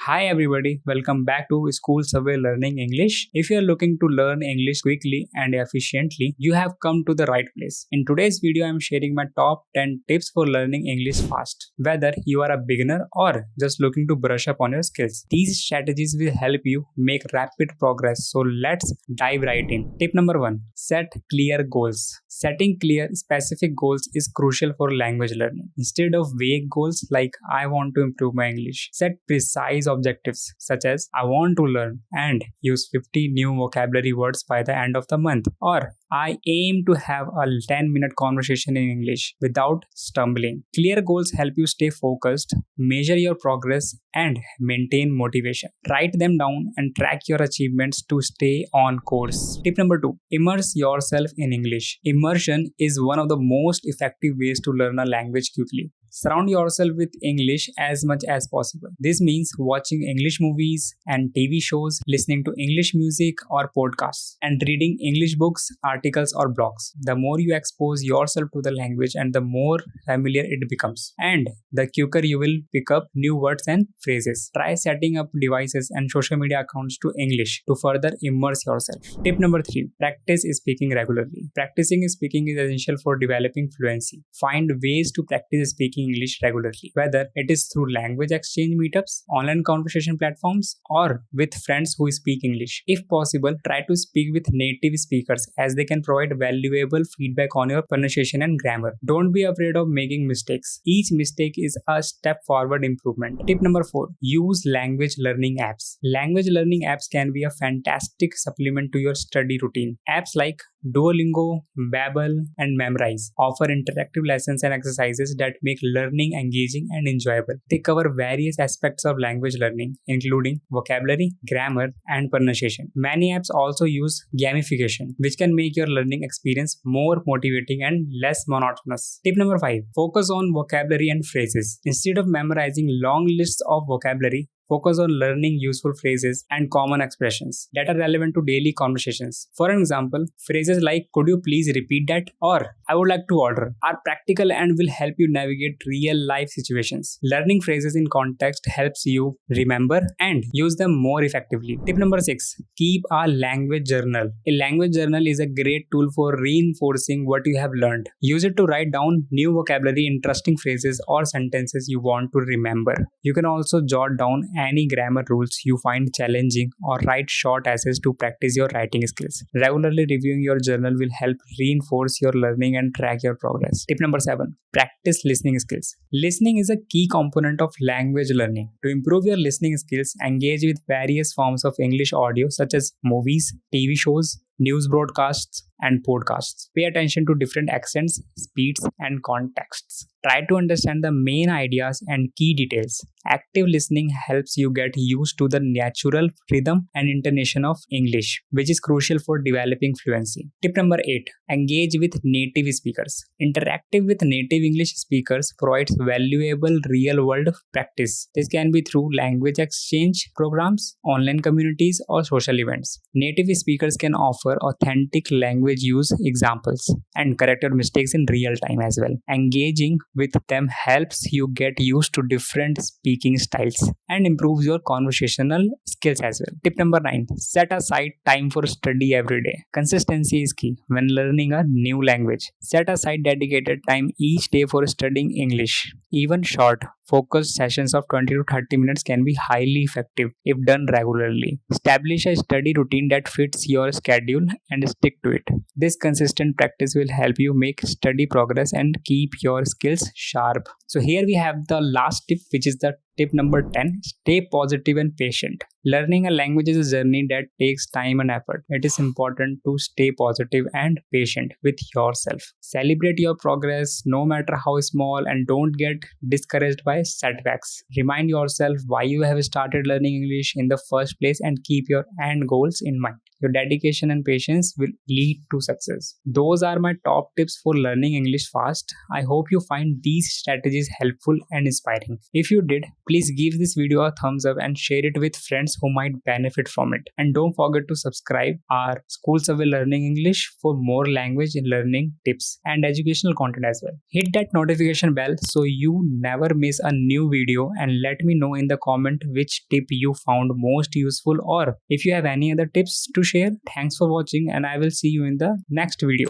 Hi everybody, welcome back to School Survey Learning English. If you are looking to learn English quickly and efficiently, you have come to the right place. In today's video, I am sharing my top 10 tips for learning English fast. Whether you are a beginner or just looking to brush up on your skills, these strategies will help you make rapid progress. So let's dive right in. Tip number 1. Set clear goals. Setting clear, specific goals is crucial for language learning. Instead of vague goals like I want to improve my English, set precise objectives such as I want to learn and use 50 new vocabulary words by the end of the month, or I aim to have a 10-minute conversation in English without stumbling. Clear goals help you stay focused, measure your progress, and maintain motivation. Write them down and track your achievements to stay on course. Tip number 2. Immerse yourself in English. Immersion is one of the most effective ways to learn a language quickly. Surround yourself with English as much as possible. This means watching English movies and TV shows, listening to English music or podcasts, and reading English books, articles, or blogs. The more you expose yourself to the language and the more familiar it becomes, and the quicker you will pick up new words and phrases. Try setting up devices and social media accounts to English to further immerse yourself. Tip number 3. Practice speaking regularly. Practicing speaking is essential for developing fluency. Find ways to practice speaking English regularly, whether it is through language exchange meetups, online conversation platforms, or with friends who speak English. If possible, try to speak with native speakers as they can provide valuable feedback on your pronunciation and grammar. Don't be afraid of making mistakes. Each mistake is a step forward improvement. Tip number 4. Use language learning apps. Language learning apps can be a fantastic supplement to your study routine. Apps like Duolingo, Babbel, and Memrise offer interactive lessons and exercises that make learning engaging and enjoyable. They cover various aspects of language learning, including vocabulary, grammar, and pronunciation. Many apps also use gamification, which can make your learning experience more motivating and less monotonous. Tip number 5. Focus on vocabulary and phrases. Instead of memorizing long lists of vocabulary, focus on learning useful phrases and common expressions that are relevant to daily conversations. For example, phrases like could you please repeat that or I would like to order are practical and will help you navigate real life situations. Learning phrases in context helps you remember and use them more effectively. Tip number 6. Keep a language journal. A language journal is a great tool for reinforcing what you have learned. Use it to write down new vocabulary, interesting phrases, or sentences you want to remember. You can also jot down any grammar rules you find challenging or write short essays to practice your writing skills. Regularly reviewing your journal will help reinforce your learning and track your progress. Tip number 7. Practice listening skills. Listening is a key component of language learning. To improve your listening skills, engage with various forms of English audio such as movies, TV shows, news broadcasts, and podcasts. Pay attention to different accents, speeds, and contexts. Try to understand the main ideas and key details. Active listening helps you get used to the natural rhythm and intonation of English, which is crucial for developing fluency. Tip number 8. Engage with native speakers. Interactive with native English speakers provides valuable real-world practice. This can be through language exchange programs, online communities, or social events. Native speakers can offer authentic language use examples and correct your mistakes in real time as well. Engaging with them helps you get used to different speaking styles and improves your conversational skills as well. Tip number 9. Set aside time for study every day. Consistency is key when learning a new language. Set aside dedicated time each day for studying English. Even short, focused sessions of 20 to 30 minutes can be highly effective if done regularly. Establish a study routine that fits your schedule and stick to it. This consistent practice will help you make steady progress and keep your skills sharp. So here we have the last tip, which is the tip number 10. Stay positive and patient. Learning a language is a journey that takes time and effort. It is important to stay positive and patient with yourself. Celebrate your progress no matter how small and don't get discouraged by setbacks. Remind yourself why you have started learning English in the first place and keep your end goals in mind. Your dedication and patience will lead to success. Those are my top tips for learning English fast. I hope you find these strategies helpful and inspiring. If you did, please give this video a thumbs up and share it with friends who might benefit from it. And don't forget to subscribe our School Survey Learning English for more language learning tips and educational content as well. Hit that notification bell so you never miss a new video, and let me know in the comment which tip you found most useful, or if you have any other tips to share. Thanks for watching, and I will see you in the next video.